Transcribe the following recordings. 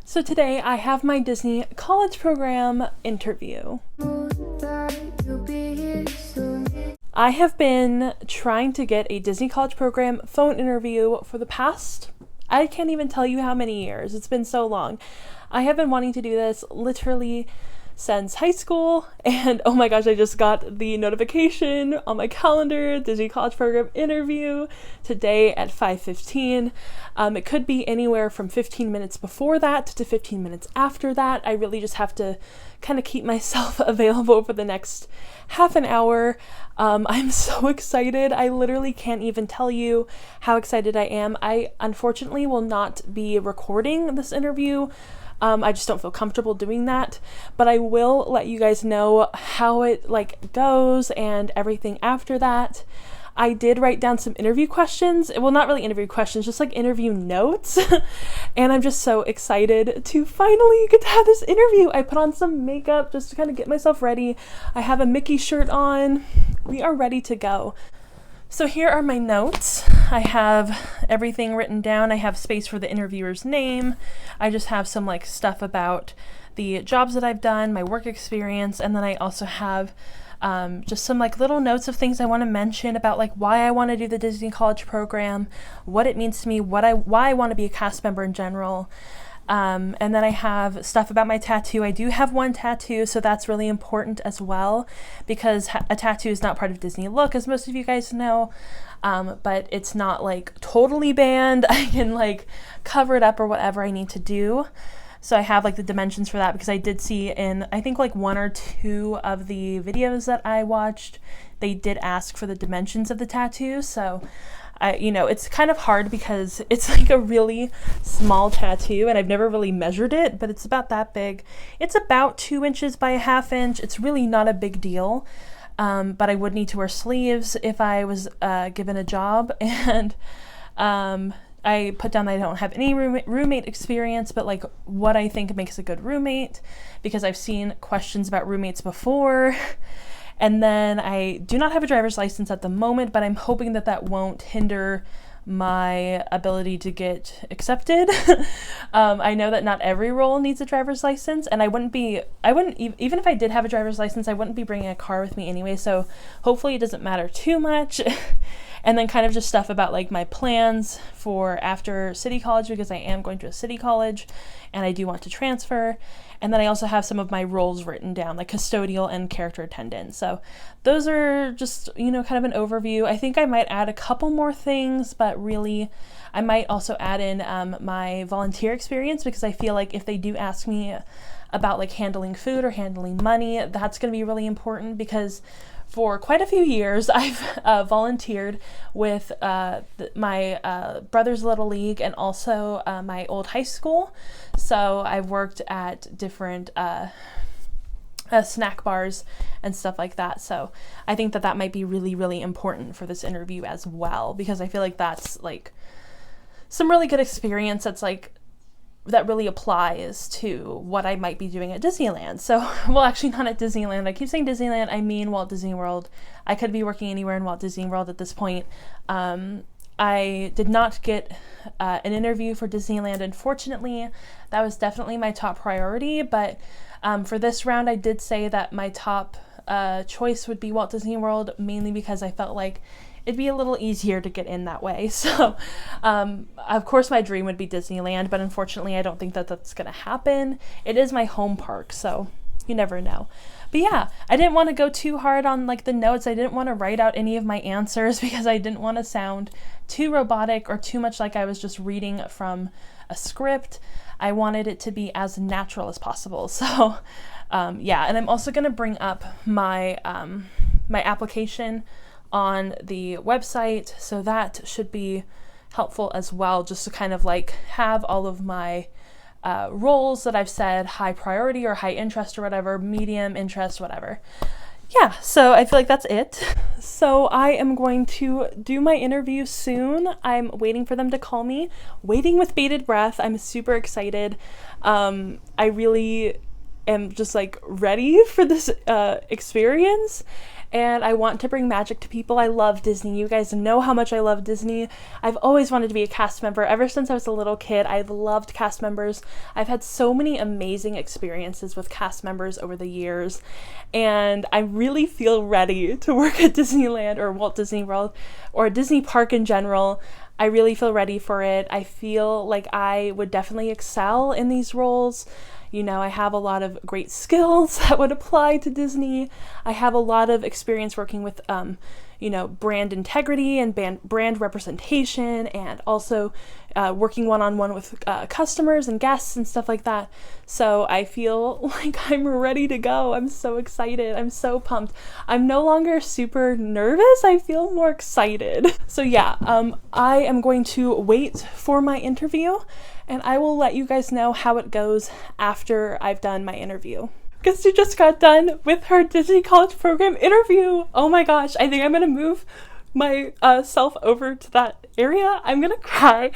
So today I have my Disney college program interview. I have been trying to get a Disney college program phone interview for the past, I can't even tell you how many years. It's been so long. I have been wanting to do this literally since high school, and oh my gosh, I just got the notification on my calendar, Disney College Program interview today at 5:15. It could be anywhere from 15 minutes before that to 15 minutes after that. I really just have to kind of keep myself available for the next half an hour. I'm so excited. I literally can't even tell you how excited I am. I unfortunately will not be recording this interview. I just don't feel comfortable doing that, but I will let you guys know how it goes and everything after that. I did write down some interview questions. Well, not really interview questions, just interview notes. And I'm just so excited to finally get to have this interview. I put on some makeup just to kind of get myself ready. I have a Mickey shirt on. We are ready to go. So here are my notes. I have everything written down. I have space for the interviewer's name. I just have some stuff about the jobs that I've done, my work experience, and then I also have just some little notes of things I want to mention about why I want to do the Disney College program, what it means to me, why I want to be a cast member in general. And then I have stuff about my tattoo. I do have one tattoo, so that's really important as well, because a tattoo is not part of Disney Look, as most of you guys know, but it's not totally banned. I can cover it up or whatever I need to do. So I have the dimensions for that, because I did see in I think one or two of the videos that I watched, they did ask for the dimensions of the tattoo. So it's kind of hard because it's a really small tattoo and I've never really measured it, but it's about that big. It's about 2 inches by a ½ inch. It's really not a big deal. But I would need to wear sleeves if I was given a job. And I put down that I don't have any roommate experience, but what I think makes a good roommate, because I've seen questions about roommates before. And then I do not have a driver's license at the moment, but I'm hoping that that won't hinder my ability to get accepted. I know that not every role needs a driver's license, and even if I did have a driver's license, I wouldn't be bringing a car with me anyway, so hopefully it doesn't matter too much. And then kind of just stuff about my plans for after city college, because I am going to a city college and I do want to transfer. And then I also have some of my roles written down, custodial and character attendant. So those are just, kind of an overview. I think I might add a couple more things, but really I might also add in my volunteer experience, because I feel if they do ask me about handling food or handling money, that's going to be really important, because for quite a few years, I've volunteered with my brother's Little League and also my old high school. So I've worked at different snack bars and stuff like that. So I think that might be really, really important for this interview as well, because I feel that's some really good experience that really applies to what I might be doing at Disneyland. So, well, actually not at Disneyland. I keep saying Disneyland, I mean Walt Disney World. I could be working anywhere in Walt Disney World at this point. I did not get an interview for Disneyland, unfortunately. That was definitely my top priority, but for this round, I did say that my top choice would be Walt Disney World, mainly because I felt it'd be a little easier to get in that way. So, of course, my dream would be Disneyland, but unfortunately, I don't think that that's going to happen. It is my home park, so you never know. But yeah, I didn't want to go too hard on the notes. I didn't want to write out any of my answers, because I didn't want to sound too robotic or too much like I was just reading from a script. I wanted it to be as natural as possible. So, yeah, and I'm also going to bring up my my application on the website, so that should be helpful as well, just to kind of have all of my roles that I've said high priority or high interest or whatever, medium interest, whatever. Yeah, so I feel that's it. So I am going to do my interview soon. I'm waiting for them to call me, waiting with bated breath. I'm super excited. I really am just ready for this experience. and I want to bring magic to people. I love Disney. You guys know how much I love Disney. I've always wanted to be a cast member. Ever since I was a little kid, I've loved cast members. I've had so many amazing experiences with cast members over the years, and I really feel ready to work at Disneyland or Walt Disney World or a Disney park in general. I really feel ready for it. I feel like I would definitely excel in these roles. You know, I have a lot of great skills that would apply to Disney. I have a lot of experience working with, you know, brand integrity and brand representation, and also working one-on-one with customers and guests and stuff like that. So I feel like I'm ready to go. I'm so excited. I'm so pumped. I'm no longer super nervous. I feel more excited. So yeah, I am going to wait for my interview, and I will let you guys know how it goes after I've done my interview. Guess who just got done with her Disney College Program interview? Oh my gosh, I think I'm gonna move my self over to that area. I'm gonna cry.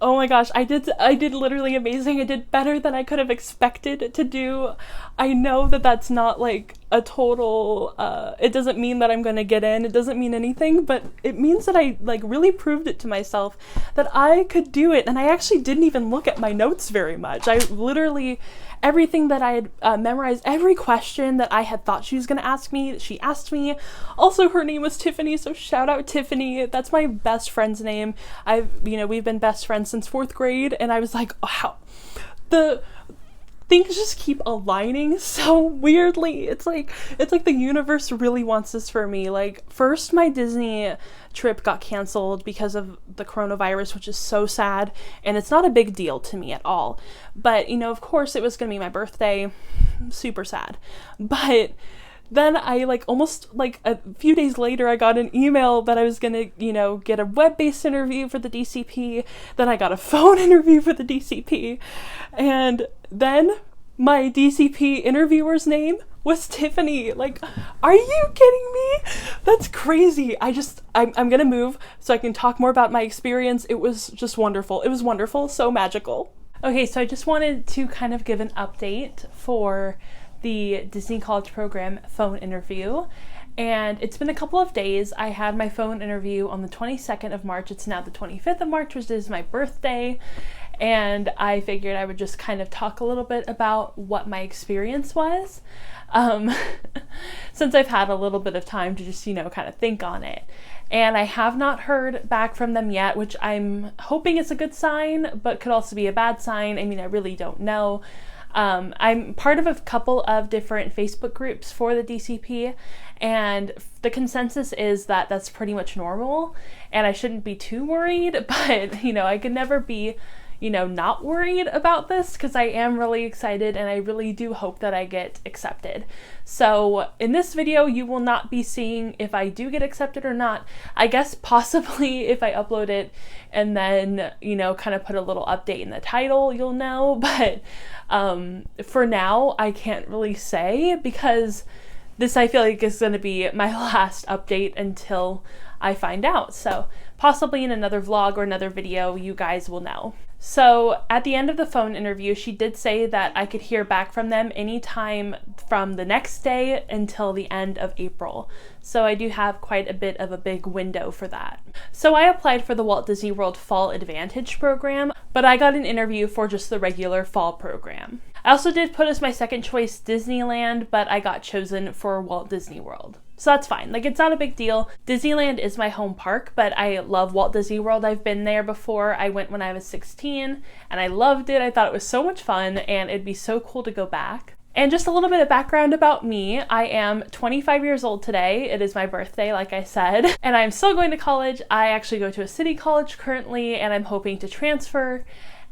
Oh my gosh, I did literally amazing. I did better than I could have expected to do. I know that that's not like a total, it doesn't mean that I'm gonna get in. It doesn't mean anything, but it means that I like really proved it to myself that I could do it. And I actually didn't even look at my notes very much. I literally, everything that I had memorized, every question that I had thought she was going to ask me, she asked me. Also, her name was Tiffany, so shout out Tiffany. That's my best friend's name. We've been best friends since 4th grade, and I was like, oh, how the things just keep aligning so weirdly. It's like the universe really wants this for me. Like, first my Disney trip got canceled because of the coronavirus, which is so sad, and it's not a big deal to me at all. But, you know, of course it was gonna be my birthday. Super sad. But then I almost a few days later, I got an email that I was gonna, you know, get a web-based interview for the DCP. Then I got a phone interview for the DCP. And then my DCP interviewer's name was Tiffany. Like, are you kidding me? That's crazy. I'm gonna move so I can talk more about my experience. It was just wonderful. It was wonderful, so magical. Okay, so I just wanted to kind of give an update for the Disney College Program phone interview. And it's been a couple of days. I had my phone interview on the 22nd of March. It's now the 25th of March, which is my birthday. And I figured I would just kind of talk a little bit about what my experience was, since I've had a little bit of time to just, you know, kind of think on it. And I have not heard back from them yet, which I'm hoping is a good sign, but could also be a bad sign. I mean, I really don't know. I'm part of a couple of different Facebook groups for the DCP, and the consensus is that that's pretty much normal, and I shouldn't be too worried, but, you know, I could never be, you know, not worried about this, because I am really excited and I really do hope that I get accepted. So in this video, you will not be seeing if I do get accepted or not. I guess possibly if I upload it and then, you know, kind of put a little update in the title, you'll know. But for now, I can't really say, because this, I feel like, is going to be my last update until I find out. So possibly in another vlog or another video, you guys will know. So at the end of the phone interview, she did say that I could hear back from them anytime from the next day until the end of April. So I do have quite a bit of a big window for that. So I applied for the Walt Disney World Fall Advantage program, but I got an interview for just the regular fall program. I also did put as my second choice Disneyland, but I got chosen for Walt Disney World. So that's fine. Like, it's not a big deal. Disneyland is my home park, but I love Walt Disney World. I've been there before. I went when I was 16 and I loved it. I thought it was so much fun and it'd be so cool to go back. And just a little bit of background about me. I am 25 years old today. It is my birthday, like I said, and I'm still going to college. I actually go to a city college currently, and I'm hoping to transfer.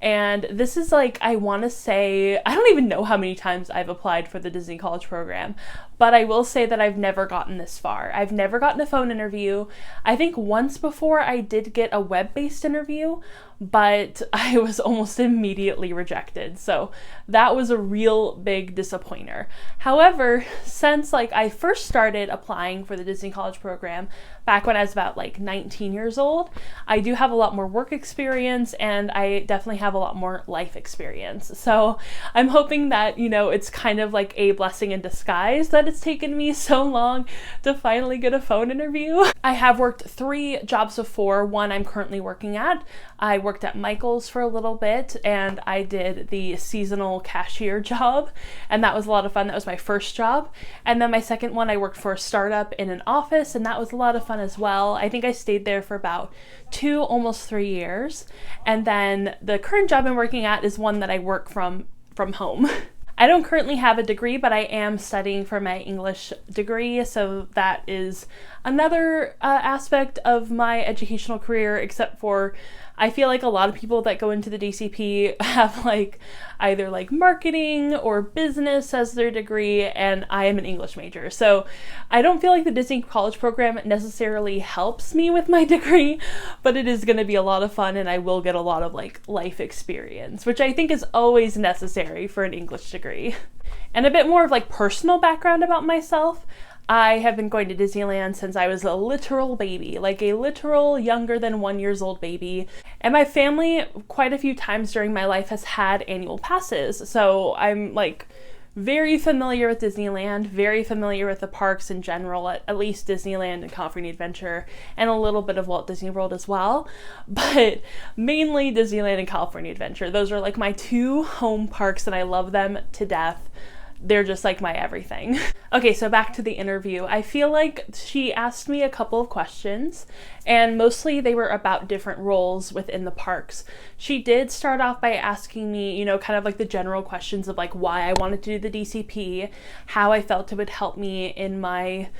And this is like, I want to say, I don't even know how many times I've applied for the Disney College Program, but I will say that I've never gotten this far. I've never gotten a phone interview. I think once before I did get a web-based interview, but I was almost immediately rejected. So that was a real big disappointer. However, since like I first started applying for the Disney College program back when I was about like 19 years old, I do have a lot more work experience and I definitely have a lot more life experience. So I'm hoping that, you know, it's kind of like a blessing in disguise that it's taken me so long to finally get a phone interview. I have worked 3 jobs before. One I'm currently working at. I worked at Michael's for a little bit and I did the seasonal cashier job, and that was a lot of fun. That was my first job. And then my second one, I worked for a startup in an office, and that was a lot of fun as well. I think I stayed there for about 2, almost 3 years. And then the current job I'm working at is one that I work from home. I don't currently have a degree, but I am studying for my English degree, so that is another aspect of my educational career, except for I feel like a lot of people that go into the DCP have like either like marketing or business as their degree, and I am an English major. So I don't feel like the Disney College program necessarily helps me with my degree, but it is going to be a lot of fun and I will get a lot of like life experience, which I think is always necessary for an English degree. And a bit more of like personal background about myself. I have been going to Disneyland since I was a literal baby, like a literal younger than 1 year old baby. And my family, quite a few times during my life, has had annual passes. So I'm like very familiar with Disneyland, very familiar with the parks in general, at least Disneyland and California Adventure, and a little bit of Walt Disney World as well. But mainly Disneyland and California Adventure. Those are like my 2 home parks and I love them to death. They're just like my everything. Okay, so back to the interview. I feel like she asked me a couple of questions and mostly they were about different roles within the parks. She did start off by asking me, you know, kind of like the general questions of like why I wanted to do the DCP, how I felt it would help me in my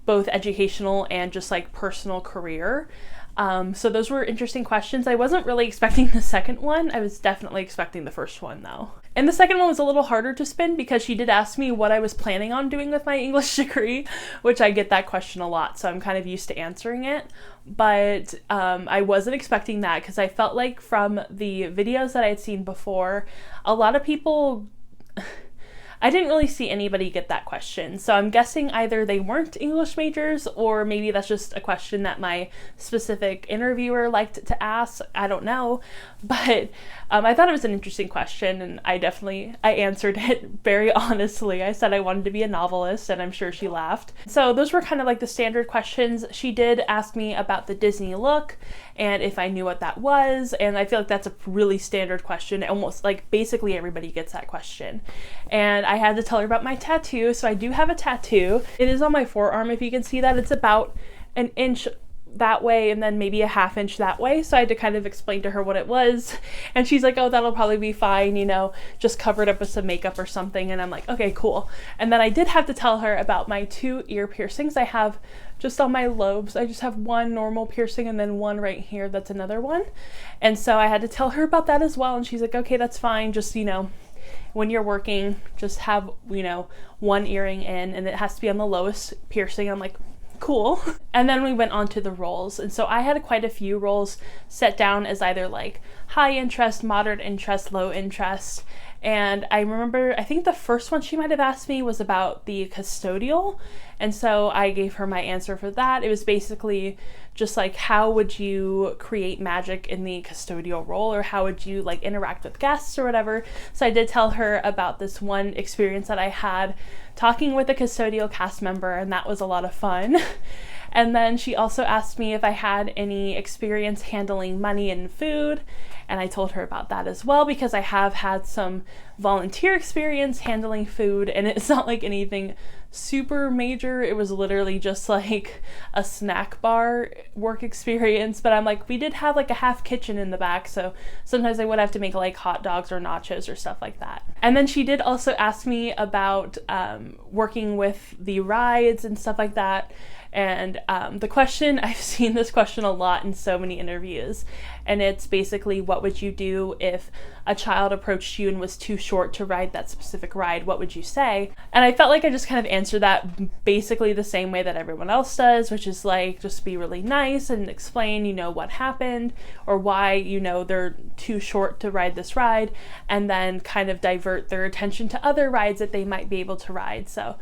both educational and just like personal career. So those were interesting questions. I wasn't really expecting the second one. I was definitely expecting the first one though. And the second one was a little harder to spin because she did ask me what I was planning on doing with my English degree, which I get that question a lot, so I'm kind of used to answering it. But I wasn't expecting that because I felt like from the videos that I had seen before, a lot of people I didn't really see anybody get that question. So I'm guessing either they weren't English majors or maybe that's just a question that my specific interviewer liked to ask. I don't know. But I thought it was an interesting question and I answered it very honestly. I said I wanted to be a novelist and I'm sure she laughed. So those were kind of like the standard questions. She did ask me about the Disney look and if I knew what that was. And I feel like that's a really standard question. Almost like basically everybody gets that question. And I had to tell her about my tattoo. So I do have a tattoo. It is on my forearm. If you can see that, it's about an inch that way and then maybe a half inch that way. So I had to kind of explain to her what it was. And she's like, oh, that'll probably be fine, you know, just cover it up with some makeup or something. And I'm like, okay, cool. And then I did have to tell her about my 2 ear piercings I have just on my lobes. I just have one normal piercing and then one right here that's another one. And so I had to tell her about that as well. And she's like, okay, that's fine. Just, you know, when you're working, just have, you know, one earring in and it has to be on the lowest piercing. I'm like, cool. And then we went on to the roles. And so I had quite a few roles set down as either like high interest, moderate interest, low interest. And I remember, I think the first one she might have asked me was about the custodial. And so I gave her my answer for that. It was basically just like, how would you create magic in the custodial role, or how would you like interact with guests or whatever. So I did tell her about this one experience that I had talking with a custodial cast member, and that was a lot of fun. And then she also asked me if I had any experience handling money and food, and I told her about that as well because I have had some volunteer experience handling food, and it's not like anything super major. It was literally just like a snack bar work experience, but I'm like, we did have like a half kitchen in the back, so sometimes I would have to make like hot dogs or nachos or stuff like that. And then she did also ask me about working with the rides and stuff like that. And the question, I've seen this question a lot in so many interviews, and it's basically, what would you do if a child approached you and was too short to ride that specific ride? What would you say? And I felt like I just kind of answered that basically the same way that everyone else does, which is like, just be really nice and explain, you know, what happened or why, you know, they're too short to ride this ride, and then kind of divert their attention to other rides that they might be able to ride. So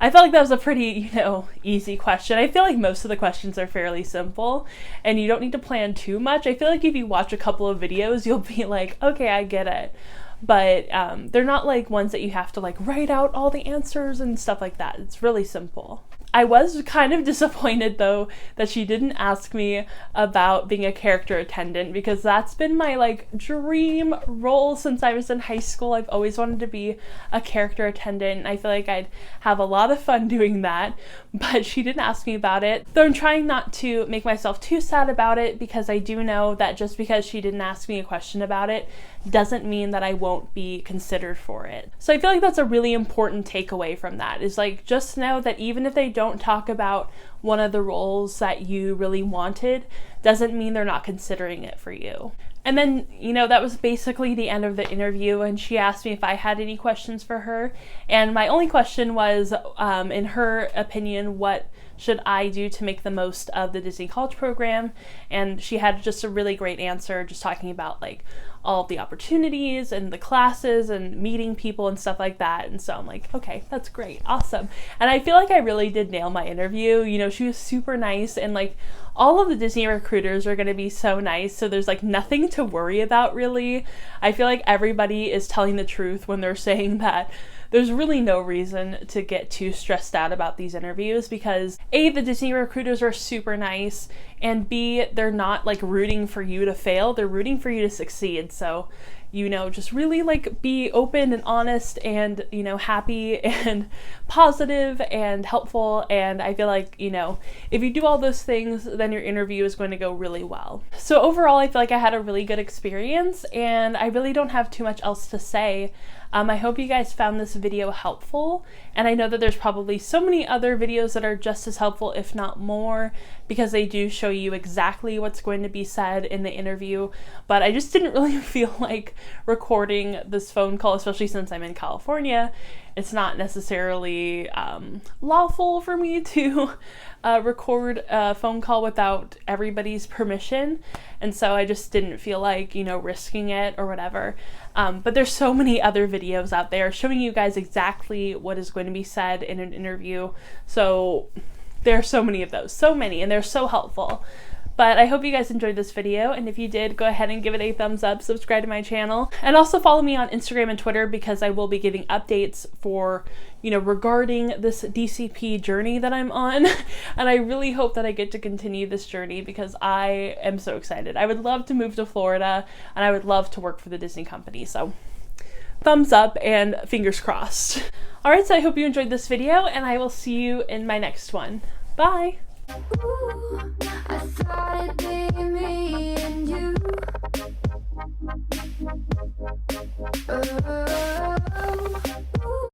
I felt like that was a pretty, you know, easy question. I feel like most of the questions are fairly simple and you don't need to plan too much. I feel like if you watch a couple of videos, you'll be like, okay, I get it. But they're not like ones that you have to like write out all the answers and stuff like that. It's really simple. I was kind of disappointed though that she didn't ask me about being a character attendant, because that's been my like dream role since I was in high school. I've always wanted to be a character attendant, and I feel like I'd have a lot of fun doing that, but she didn't ask me about it. Though I'm trying not to make myself too sad about it, because I do know that just because she didn't ask me a question about it doesn't mean that I won't be considered for it. So I feel like that's a really important takeaway from that, is like, just know that even if they don't talk about one of the roles that you really wanted, doesn't mean they're not considering it for you. And then, you know, that was basically the end of the interview, and she asked me if I had any questions for her. And my only question was, in her opinion, what should I do to make the most of the Disney College program? And she had just a really great answer, just talking about like all of the opportunities and the classes and meeting people and stuff like that. And so I'm like, okay, that's great, awesome. And I feel like I really did nail my interview. You know, she was super nice, and like all of the Disney recruiters are going to be so nice, so there's like nothing to worry about really. I feel like everybody is telling the truth when they're saying that there's really no reason to get too stressed out about these interviews, because A, the Disney recruiters are super nice, and B, they're not like rooting for you to fail, they're rooting for you to succeed. So, you know, just really like be open and honest and, you know, happy and positive and helpful. And I feel like, you know, if you do all those things, then your interview is going to go really well. So overall, I feel like I had a really good experience, and I really don't have too much else to say. I hope you guys found this video helpful, and I know that there's probably so many other videos that are just as helpful, if not more, because they do show you exactly what's going to be said in the interview. But I just didn't really feel like recording this phone call, especially since I'm in California. It's not necessarily lawful for me to record a phone call without everybody's permission, and so I just didn't feel like, you know, risking it or whatever. But there's so many other videos out there showing you guys exactly what is going to be said in an interview. So there are so many of those, so many, and they're so helpful. But I hope you guys enjoyed this video, and if you did, go ahead and give it a thumbs up, subscribe to my channel, and also follow me on Instagram and Twitter, because I will be giving updates for, you know, regarding this DCP journey that I'm on. And I really hope that I get to continue this journey, because I am so excited. I would love to move to Florida, and I would love to work for the Disney company. So thumbs up and fingers crossed. Alright, so I hope you enjoyed this video, and I will see you in my next one. Bye! Ooh, I thought it'd be me and you. Oh.